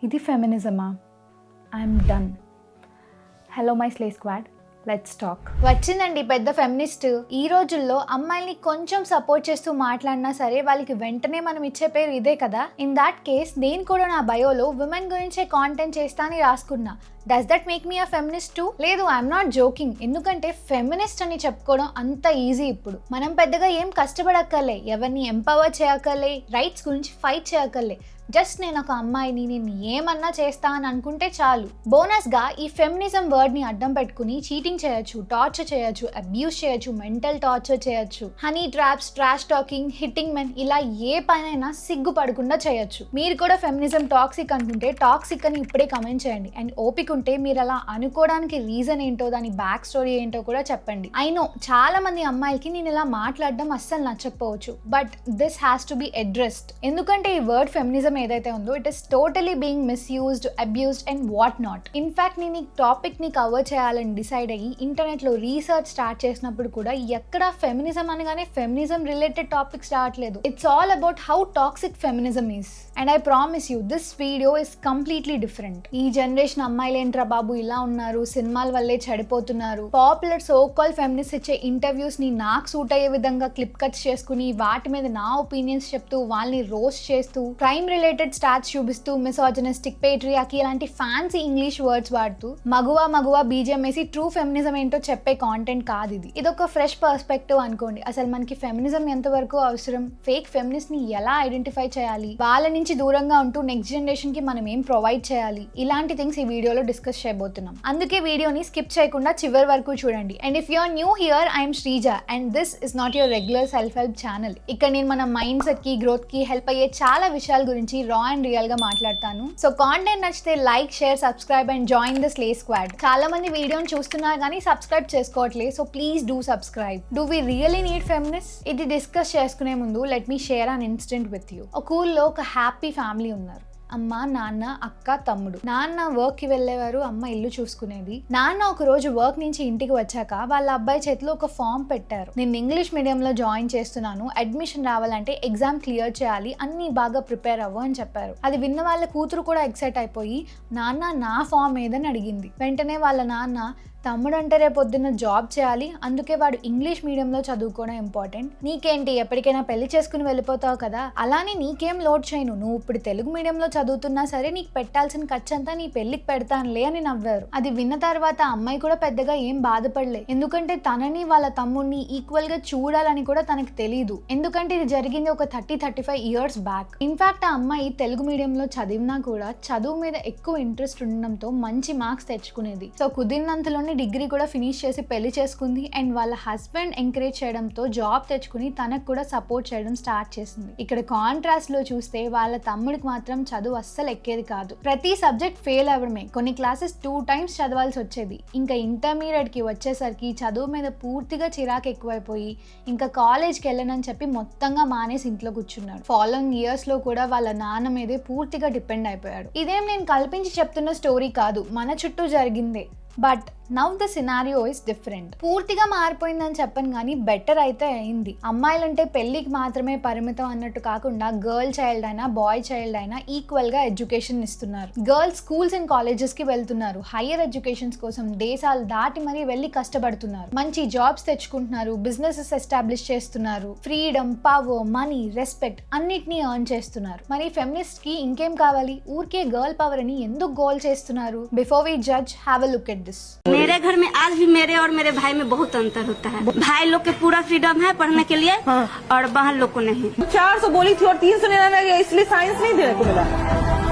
ఇది ఫెమినిజమా? I'm done. Hello my slay squad, let's talk. వచ్చిందండి పెద్ద ఫెమినిస్ట్. ఈ రోజుల్లో అమ్మాయిల్ని కొంచెం సపోర్ట్ చేస్తూ మాట్లాడినా సరే వాళ్ళకి వెంటనే మనం ఇచ్చే పేరు ఇదే కదా. ఇన్ దాట్ కేస్ నేను కూడా నా బయోలో విమెన్ గురించే కాంటెంట్ చేస్తా అని రాసుకున్నా. Does that make me a feminist too? లేదు, ఐఎమ్ నాట్ జోకింగ్. ఎందుకంటే ఫెమినిస్ట్ అని చెప్పుకోవడం అంత ఈజీ. ఇప్పుడు మనం పెద్దగా ఏం కష్టపడక్కర్లే, ఎవరిని ఎంపవర్ చేయక్కర్లే, రైట్స్ గురించి ఫైట్ చేయక్కర్లే. జస్ట్ నేను ఒక అమ్మాయిని, నేను ఏమన్నా చేస్తా అని అనుకుంటే చాలు. బోనస్గా ఈ ఫెమినిజం వర్డ్ని అడ్డం పెట్టుకుని చీటింగ్ చేయొచ్చు, టార్చర్ చేయొచ్చు, అబ్యూస్ చేయొచ్చు, మెంటల్ టార్చర్ చేయొచ్చు, honey traps, trash talking, hitting men, ఇలా ఏ పనైనా సిగ్గుపడకుండా చేయొచ్చు. మీరు కూడా ఫెమినిజం టాక్సిక్ అనుకుంటే టాక్సిక్ అని ఇప్పుడే కమెంట్ చేయండి. అండ్ ఓపిక ఉంటే మీరు అలా అనుకోవడానికి రీజన్ ఏంటో, దాని బ్యాక్ స్టోరీ ఏంటో కూడా చెప్పండి. ఐ నో చాలా మంది అమ్మాయిలకి నేను ఇలా మాట్లాడడం అస్సలు నచ్చకపోవచ్చు, but this has to be addressed. ఎందుకంటే ఈ వర్డ్ ఫెమినిజం ఏదైతే ఉందో it is totally being misused, abused and what not. In fact నేను ఈ టాపిక్ ని కవర్ చేయాలని డిసైడ్ అయ్యి ఇంటర్నెట్ లో రీసెర్చ్ స్టార్ట్ చేసినప్పుడు కూడా ఎక్కడ ఫెమినిజం అనగానే ఫెమినిజం రిలేటెడ్ టాపిక్స్ రావట్లేదు. It's all about how toxic feminism is. And I promise you this video is completely different. ఈ జనరేషన్ అమ్మాయిలేంట్రా బాబు ఇలా ఉన్నారు, సినిమాల వల్లే చెడిపోతున్నారు, పాపులర్ సో కాల్ ఫెమినిస్ట్ ఇచ్చే ఇంటర్వ్యూస్ ని నాకు సూట్ అయ్యే విధంగా క్లిప్ కట్స్ చేసుకుని వాటి మీద నా ఒపీనియన్స్ చెప్తూ వాళ్ళని రోస్ట్ చేస్తూ, క్రైమ్ రిలేటెడ్ స్టాట్స్ చూపిస్తూ, మిసోజినిస్టిక్, పేట్రియార్కీ ఇలాంటి ఫ్యాన్సీ ఇంగ్లీష్ వర్డ్స్ వాడుతూ మగువా బీజిఎం వేసి ట్రూ ఫెమినిజం ఏంటో చెప్పే కాంటెంట్ కాదు ఇది. ఇదొక ఫ్రెష్ పర్స్పెక్టివ్ అనుకోండి. అసలు మనకి ఫెమినిజం ఎంతవరకు అవసరం, ఫేక్ ఫెమినిస్ట్ ని ఎలా ఐడెంటిఫై చేయాలి, వాళ్ళ నుంచి దూరంగా ఉంటూ నెక్స్ట్ జనరేషన్ కి మనం ఏం ప్రొవైడ్ చేయాలి, ఇలాంటి థింగ్స్ ఈ వీడియోలో డిస్కస్ చేయబోతున్నాం. అందుకే వీడియోని స్కిప్ చేయకుండా చివరి వరకు చూడండి. And if you are new here, I'm Sreeja and this is not your regular self help channel. ఇక్కడ నేను మన మైండ్ సెట్ కి, గ్రోత్ కి హెల్ప్ అయ్యే చాలా విషయాల గురించి రా అండ్ రియల్ గా మాట్లాడతాను. సో కాంటెంట్ నచ్చితే like, share, subscribe and join the slay squad. చాలా మంది వీడియోని చూస్తున్నారు కానీ సబ్స్క్రైబ్ చేసుకోవట్లేదు. So please do subscribe. Do we really need feminist? ఇది డిస్కస్ చేసుకునే ముందు let me share an incident with you. ఒక ఊళ్ళో ఒక హ్యాపీ ఫ్యామిలీ ఉన్నారు. అమ్మ, నాన్న, అక్క, తమ్ముడు. నాన్న వర్క్ కి వెళ్ళేవారు, అమ్మ ఇల్లు చూసుకునేది. నాన్న ఒక రోజు వర్క్ నుంచి ఇంటికి వచ్చాక వాళ్ళ అబ్బాయి చేతిలో ఒక ఫామ్ పెట్టారు. నేను ఇంగ్లీష్ మీడియంలో జాయిన్ చేస్తున్నాను, అడ్మిషన్ రావాలంటే ఎగ్జామ్ క్లియర్ చేయాలి, అన్ని బాగా ప్రిపేర్ అవ్వు అని చెప్పారు. అది విన్న వాళ్ళ కూతురు కూడా ఎక్సైట్ అయిపోయి, నాన్న నా ఫామ్ ఏదని అడిగింది. వెంటనే వాళ్ళ నాన్న, తమ్ముడు అంటే రేపొద్దున్న జాబ్ చేయాలి, అందుకే వాడు ఇంగ్లీష్ మీడియంలో చదువుకోవడం ఇంపార్టెంట్. నీకేంటి, ఎప్పటికైనా పెళ్లి చేసుకుని వెళ్ళిపోతావు కదా, అలానే నీకేం లోడ్ చేయను, నువ్వు ఇప్పుడు తెలుగు మీడియంలో చదువుతున్నా సరే నీకు పెట్టాల్సిన ఖర్చు అంతా నీ పెళ్లికి పెడతానులే అని నవ్వారు. అది విన్న తర్వాత అమ్మాయి కూడా పెద్దగా ఏం బాధపడలే. ఎందుకంటే తనని వాళ్ళ తమ్ముడిని ఈక్వల్ గా చూడాలని కూడా తనకు తెలియదు. ఎందుకంటే ఇది జరిగింది ఒక 30-35 ఇయర్స్ బ్యాక్. ఇన్ఫాక్ట్ ఆ అమ్మాయి తెలుగు మీడియంలో చదివినా కూడా చదువు మీద ఎక్కువ ఇంట్రెస్ట్ ఉండడంతో మంచి మార్క్స్ తెచ్చుకునేది. సో కుదిరినంతలోనే డిగ్రీ కూడా ఫినిష్ చేసి పెళ్లి చేసుకుంది. అండ్ వాళ్ళ హస్బెండ్ ఎంకరేజ్ చేయడంతో జాబ్ తెచ్చుకుని తనకు కూడా సపోర్ట్ చేయడం స్టార్ట్ చేసింది. ఇక్కడ కాంట్రాస్ట్ లో చూస్తే వాళ్ళ తమ్ముడికి మాత్రం చదువు అస్సలు ఎక్కేది కాదు. ప్రతి సబ్జెక్ట్ ఫెయిల్ అవ్వడమే. కొన్ని క్లాసెస్ 2 times చదవాల్సి వచ్చేది. ఇంకా ఇంటర్మీడియట్ కి వచ్చేసరికి చదువు మీద పూర్తిగా చిరాకు ఎక్కువైపోయి ఇంకా కాలేజ్కి వెళ్ళనని చెప్పి మొత్తంగా మానేసి ఇంట్లో కూర్చున్నాడు. ఫాలోయింగ్ ఇయర్స్ లో కూడా వాళ్ళ నాన్న మీదే పూర్తిగా డిపెండ్ అయిపోయాడు. ఇదేం నేను కల్పించి చెప్తున్న స్టోరీ కాదు, మన చుట్టూ జరిగిందే. But now the scenario is different. పూర్తిగా మారిపోయిందని చెప్పను కానీ బెటర్ అయితే అయింది. అమ్మాయిలంటే పెళ్లికి మాత్రమే పరిమితం అన్నట్టు కాకుండా గర్ల్ చైల్డ్ అయినా, బాయ్ చైల్డ్ అయినా ఈక్వల్ గా ఎడ్యుకేషన్ ఇస్తున్నారు. గర్ల్స్ స్కూల్స్ అండ్ కాలేజెస్ కి వెళ్తున్నారు. హైయర్ ఎడ్యుకేషన్స్ కోసం దేశాలు దాటి మరీ వెళ్ళి కష్టపడుతున్నారు. మంచి జాబ్స్ తెచ్చుకుంటున్నారు, బిజినెసెస్ ఎస్టాబ్లిష్ చేస్తున్నారు. ఫ్రీడమ్, పవర్, మనీ, రెస్పెక్ట్ అన్నిటినీ ఎర్న్ చేస్తున్నారు. మరి ఫెమినిస్ట్ కి ఇంకేం కావాలి? ఊరికే గర్ల్ పవర్ అని ఎందుకు గోల్ చేస్తున్నారు? Before we judge, have a look at this. मेरे घर में आज भी मेरे और मेरे भाई में बहुत अंतर होता है. भाई लोग के पूरा फ्रीडम है पढ़ने के लिए, और बहन लोग को नहीं. 400 बोली थी और 399 इसलिए साइंस नहीं देने को मिला.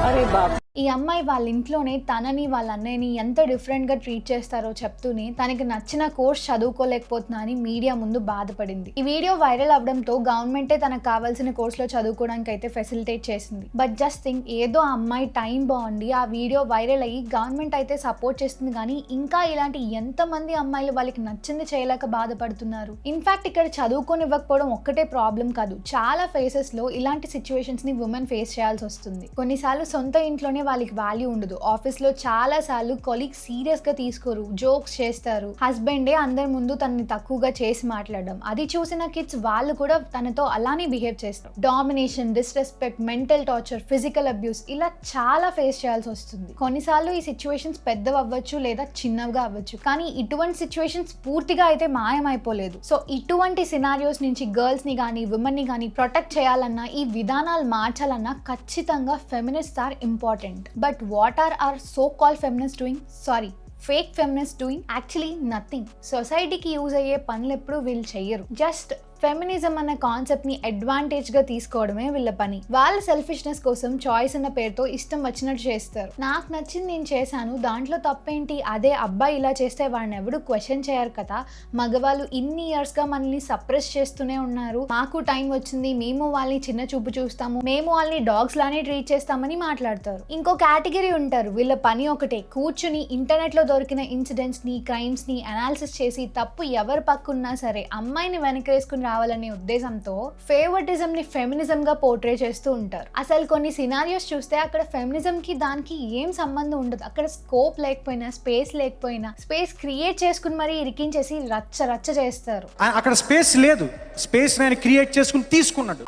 अरे बाप. ఈ అమ్మాయి వాళ్ళ ఇంట్లోనే తనని, వాళ్ళ అన్నయ్యని ఎంత డిఫరెంట్ గా ట్రీట్ చేస్తారో చెప్తూనే తనకి నచ్చిన కోర్స్ చదువుకోలేకపోతున్నా అని మీడియా ముందు బాధపడింది. ఈ వీడియో వైరల్ అవడంతో గవర్నమెంటే తనకు కావాల్సిన కోర్స్ లో చదువుకోవడానికి అయితే ఫెసిలిటేట్ చేసింది. బట్ జస్ట్ థింక్, ఏదో ఆ అమ్మాయి టైం బాగుండి ఆ వీడియో వైరల్ అయ్యి గవర్నమెంట్ అయితే సపోర్ట్ చేస్తుంది, కానీ ఇంకా ఇలాంటి ఎంతమంది అమ్మాయిలు వాళ్ళకి నచ్చింది చేయలేక బాధపడుతున్నారు. ఇన్ఫాక్ట్ ఇక్కడ చదువుకోనివ్వకపోవడం ఒక్కటే ప్రాబ్లం కాదు, చాలా ఫేసెస్ లో ఇలాంటి సిచ్యువేషన్స్ ని ఉమెన్ ఫేస్ చేయాల్సి వస్తుంది. కొన్నిసార్లు సొంత ఇంట్లోనే వాళ్ళకి వాల్యూ ఉండదు. ఆఫీస్లో చాలా సార్లు కొలీగ్స్ సీరియస్ గా తీసుకోరు, జోక్స్ చేస్తారు. హస్బెండే అందరి ముందు తనని తక్కువగా చేసి మాట్లాడడం, అది చూసిన కిడ్స్ వాళ్ళు కూడా తనతో అలానే బిహేవ్ చేస్తారు. Domination, disrespect, mental torture, physical abuse ఇలా చాలా ఫేస్ చేయాల్సి వస్తుంది. కొన్నిసార్లు ఈ సిచ్యువేషన్స్ పెద్దవి అవ్వచ్చు లేదా చిన్నవిగా అవ్వచ్చు, కానీ ఇటువంటి సిచ్యువేషన్స్ పూర్తిగా అయితే మాయమైపోలేదు. సో ఇటువంటి సినారియోస్ నుంచి గర్ల్స్ ని కానీ విమెన్ ని కానీ ప్రొటెక్ట్ చేయాలన్నా, ఈ విధానాలు మార్చాలన్నా ఖచ్చితంగా feminists are important. But what are are so called feminist doing? Sorry, fake feminist doing actually nothing. సొసైటీకి యూజ్ అయ్యే పనులు ఎప్పుడు వీళ్ళు చెయ్యరు. జస్ట్ ఫెమినిజం అనే కాన్సెప్ట్ ని అడ్వాంటేజ్ గా తీసుకోవడమే వీళ్ళ పని. వాళ్ళ సెల్ఫిష్నెస్ కోసం చాయిస్ అన్న పేరుతో ఇష్టం వచ్చినట్టు చేస్తారు. నాకు నచ్చింది నేను చేశాను, దాంట్లో తప్పేంటి? అదే అబ్బాయి ఇలా చేస్తే వాడిని ఎవడు క్వశ్చన్ చేయరు కదా. మగవాళ్ళు ఇన్ని ఇయర్స్ గా మనల్ని సప్రెస్ చేస్తూనే ఉన్నారు, మాకు టైం వచ్చింది, మేము వాళ్ళని చిన్న చూపు చూస్తాము, మేము వాళ్ళని డాగ్స్ లానే ట్రీట్ చేస్తామని మాట్లాడతారు. ఇంకో కేటగిరీ ఉంటారు, వీళ్ళ పని ఒకటే, కూర్చుని ఇంటర్నెట్ లో దొరికిన ఇన్సిడెంట్స్ ని, క్రైమ్స్ ని అనాలిసిస్ చేసి తప్పు ఎవరు పక్కున్నా సరే అమ్మాయిని వెనకేసుకుని రావాలనే ఉద్దేశంతో ఫేవరిటిజం ని ఫెమినిజం గా పోర్ట్రే చేస్తూ ఉంటారు. అసలు కొన్ని సినారియోస్ చూస్తే అక్కడ ఫెమినిజం కి దానికి ఏం సంబంధం ఉండదు. అక్కడ స్కోప్ లేకపోయినా, స్పేస్ లేకపోయినా, స్పేస్ క్రియేట్ చేసుకుని మరీ ఇరికించేసి రచ్చ రచ్చ చేస్తారు. అక్కడ స్పేస్ లేదు, స్పేస్ నేను క్రియేట్ చేసుకుని తీసుకున్నాడు.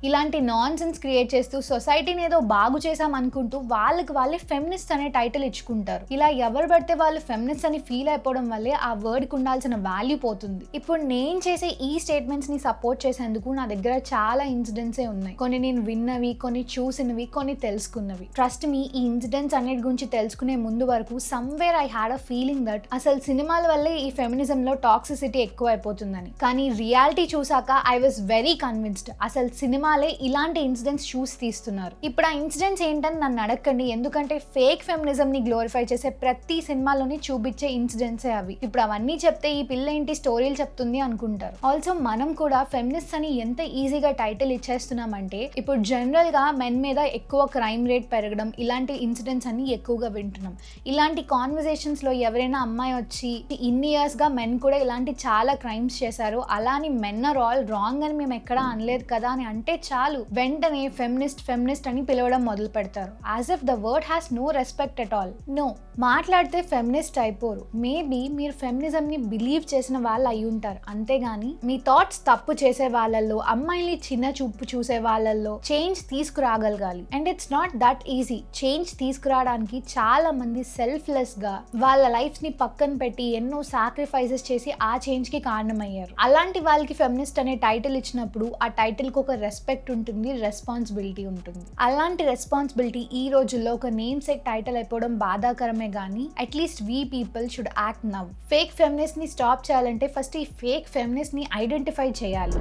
ఇలాంటి నాన్ సెన్స్ క్రియేట్ చేస్తూ సొసైటీని ఏదో బాగు చేసాం అనుకుంటూ వాళ్ళకి వాళ్ళే ఫెమినిస్ట్ అనే టైటిల్ ఇచ్చుకుంటారు. ఇలా ఎవరు పడితే వాళ్ళు ఫెమినిస్ట్ అని ఫీల్ అయిపోవడం వల్లే ఆ వర్డ్కి ఉండాల్సిన వాల్యూ పోతుంది. ఇప్పుడు నేను చేసే ఈ స్టేట్మెంట్స్ ని సపోర్ట్ చేసేందుకు నా దగ్గర చాలా ఇన్సిడెంట్సే ఉన్నాయి. కొన్ని నేను విన్నవి, కొన్ని చూసినవి, కొన్ని తెలుసుకున్నవి. ట్రస్ట్ మీ, ఈ ఇన్సిడెంట్స్ అన్నిటి గురించి తెలుసుకునే ముందు వరకు somewhere I had a feeling that అసలు సినిమాల వల్లే ఈ ఫెమినిజం లో టాక్సిసిటీ ఎక్కువ అయిపోతుందని. కానీ రియాలిటీ చూసాక ఐ వాజ్ వెరీ కన్విన్స్డ్ అసలు సినిమా ఇలాంటి ఇన్సిడెంట్స్ చూసి తీస్తున్నారు. ఇప్పుడు ఆ ఇన్సిడెంట్స్ ఏంటని నన్ను అడగండి, ఎందుకంటే ఫేక్ ఫెమినిజం ని గ్లోరిఫై చేసే ప్రతి సినిమాలోని చూపించే ఇన్సిడెంట్సే అవి. ఇప్పుడు అవన్నీ చెప్తే ఈ పిల్ల ఏంటి స్టోరీలు చెప్తుంది అనుకుంటారు. ఆల్సో మనం కూడా ఫెమినిస్ట్ అని ఎంత ఈజీగా టైటిల్ ఇచ్చేస్తున్నామంటే ఇప్పుడు జనరల్ గా మెన్ మీద ఎక్కువ క్రైమ్ రేట్ పెరగడం, ఇలాంటి ఇన్సిడెంట్స్ అన్ని ఎక్కువగా వింటున్నాం. ఇలాంటి కాన్వర్సేషన్స్ లో ఎవరైనా అమ్మాయి వచ్చి ఇన్ని ఇయర్స్ గా మెన్ కూడా ఇలాంటి చాలా క్రైమ్స్ చేశారు, అలా అని మెన్ ఆర్ ఆల్ రాంగ్ అని మేము ఎక్కడా అనలేదు కదా అని అంటే చాలు వెంటనే ఫెమినిస్ట్ అని పిలవడం మొదలు పెడతారు. As if the word has no respect at all. No, మాట్లాడితే ఫెమినిస్ట్ అయిపోరు. మేబీ మీరు ఫెమినిజం ని బిలీవ్ చేసిన వాళ్ళు అయి ఉంటారు, అంతేగాని మీ థాట్స్ తప్పు చేసే వాళ్ళల్లో, అమ్మాయిని చిన్న చూపు చూసే వాళ్ళల్లో చేంజ్ తీసుకురాగలగాలి. And it's not that easy. Change తీసుకురావడానికి చాలా మంది సెల్ఫ్లెస్ గా వాళ్ళ లైఫ్ ని పక్కన పెట్టి ఎన్నో సాక్రిఫైసెస్ చేసి ఆ చేంజ్ కి కారణమయ్యారు. అలాంటి వాళ్ళకి ఫెమినిస్ట్ అనే టైటిల్ ఇచ్చినప్పుడు ఆ టైటిల్ కి ఒక రెస్పెక్ట్ ఉంటుంది, రెస్పాన్సిబిలిటీ ఉంటుంది. అలాంటి రెస్పాన్సిబిలిటీ ఈ రోజుల్లో ఒక నేమ్ సెట్ టైటిల్ అయిపోవడం బాధాకరమే గానీ at least we people should act now. Fake feminist ని స్టాప్ చేయాలంటే ఫస్ట్ ఈ ఫేక్ ఫెమినిస్ట్ ని ఐడెంటిఫై చేయాలి.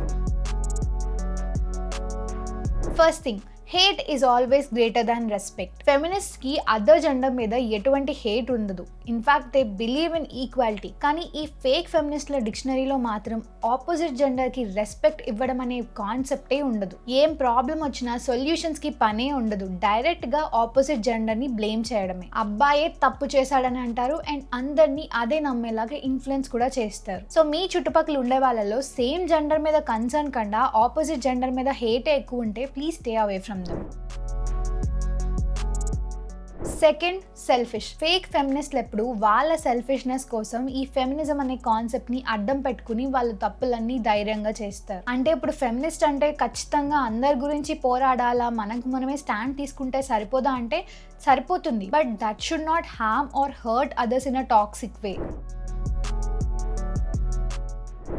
First thing, hate is always greater than respect. Feminist కి అదర్ జెండర్ మీద ఎటువంటి హేట్ ఉండదు. In fact they believe in equality. కానీ ఈ ఫేక్ ఫెమినిస్ట్ల డిక్షనరీలో మాత్రం ఆపోజిట్ జెండర్ కి రెస్పెక్ట్ ఇవ్వడం అనే కాన్సెప్టే ఉండదు. ఏం ప్రాబ్లం వచ్చినా సొల్యూషన్స్ కి పనే ఉండదు. డైరెక్ట్ గా ఆపోజిట్ జెండర్ ని బ్లేమ్ చేయడమే. అబ్బాయే తప్పు చేశాడని అంటారు అండ్ అందరినీ అదే నమ్మేలాగా ఇన్ఫ్లుయెన్స్ కూడా చేస్తారు. సో మీ చుట్టుపక్కల ఉండే వాళ్ళలో సేమ్ జెండర్ మీద కన్సర్న్ కన్నా ఆపోజిట్ జెండర్ మీద హేటే ఎక్కువ ఉంటే please stay away from them. Second, selfish. Fake ఫెమినిస్ట్లు ఎప్పుడు వాళ్ళ సెల్ఫిష్నెస్ కోసం ఈ ఫెమినిజం అనే కాన్సెప్ట్ ని అడ్డం పెట్టుకుని వాళ్ళ తప్పులన్నీ ధైర్యంగా చేస్తారు. అంటే ఇప్పుడు ఫెమినిస్ట్ అంటే ఖచ్చితంగా అందరి గురించి పోరాడాలా, మనకు మనమే స్టాండ్ తీసుకుంటే సరిపోదా అంటే సరిపోతుంది. But that should not harm or hurt others in a toxic way.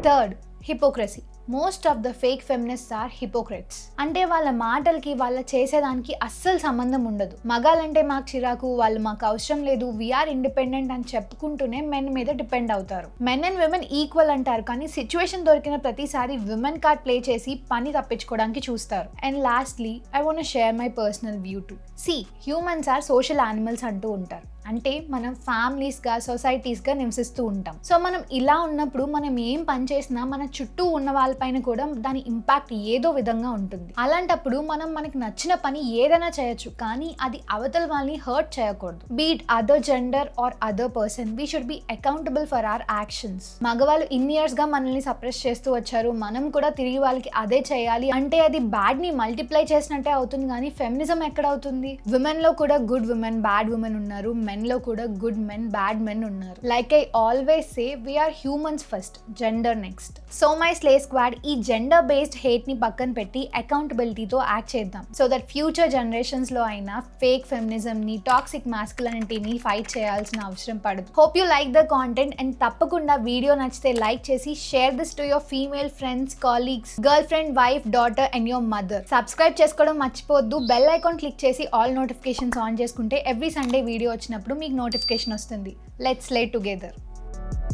Third, hypocrisy. Most of the fake feminists are hypocrites. అంటే వాళ్ళ మాటలకి వాళ్ళ చేసేదానికి అస్సలు సంబంధం ఉండదు. మగాలంటే మాకు చిరాకు, వాళ్ళు మాకు అవసరం లేదు, వీఆర్ ఇండిపెండెంట్ అని చెప్పుకుంటూనే మెన్ మీద డిపెండ్ అవుతారు. మెన్ అండ్ విమెన్ ఈక్వల్ అంటారు, కానీ సిచ్యువేషన్ దొరికిన ప్రతిసారి విమెన్ కార్డ్ ప్లే చేసి పని తప్పించుకోవడానికి చూస్తారు. And lastly I want share my personal view too. See, humans are social animals అంటూ ఉంటారు. అంటే మనం ఫ్యామిలీస్గా సొసైటీస్గా నివసిస్తూ ఉంటాం. సో మనం ఇలా ఉన్నప్పుడు మనం ఏం పని చేసినా మన చుట్టూ ఉన్న వాళ్ళపైన కూడా దాని ఇంపాక్ట్ ఏదో విధంగా ఉంటుంది. అలాంటప్పుడు మనం మనకి నచ్చిన పని ఏదైనా చేయొచ్చు, కానీ అది అవతల వాళ్ళని హర్ట్ చేయకూడదు. Beat other gender are other person, we should be accountable for hour actions. మగవాళ్ళు ఇన్ని ఇయర్స్ గా మనల్ని సప్రెస్ చేస్తూ వచ్చారు, మనం కూడా తిరిగి వాళ్ళకి అదే చేయాలి అంటే అది బ్యాడ్ ని మల్టిప్లై చేసినట్టే అవుతుంది. కానీ ఫెమినిజం ఎక్కడ అవుతుంది? విమెన్ లో కూడా గుడ్ విమెన్ బ్యాడ్ విమెన్ ఉన్నారు, మెన్ లో కూడా గుడ్ మెన్ బ్యాడ్ మెన్ ఉన్నారు. Like I always say, we're humans first, gender next. So my slay squad, ఈ జెండర్ బేస్డ్ హేట్ ని పక్కన పెట్టి అకౌంటబిలిటీతో యాక్ట్ చేద్దాం. సో దట్ ఫ్యూచర్ జనరేషన్స్ లో అయినా ఫేక్ ఫెమినిజం ని, టాక్సిక్ మాస్కులినిటీని ఫైట్ చేయాల్సిన అవసరం పడదు. Hope you like the content and తప్పకుండా వీడియో నచ్చితే లైక్ చేసి share this to your female friends, colleagues, girl friend, wife, daughter and your mother. Subscribe చేసుకోవడం మర్చిపోవద్దు. బెల్ ఐకాన్ క్లిక్ చేసి ఆల్ నోటిఫికేషన్స్ ఆన్ చేసుకుంటే ఎవ్రీ సండే వీడియో వచ్చినప్పుడు మీకు notification వస్తుంది. Let's slay together.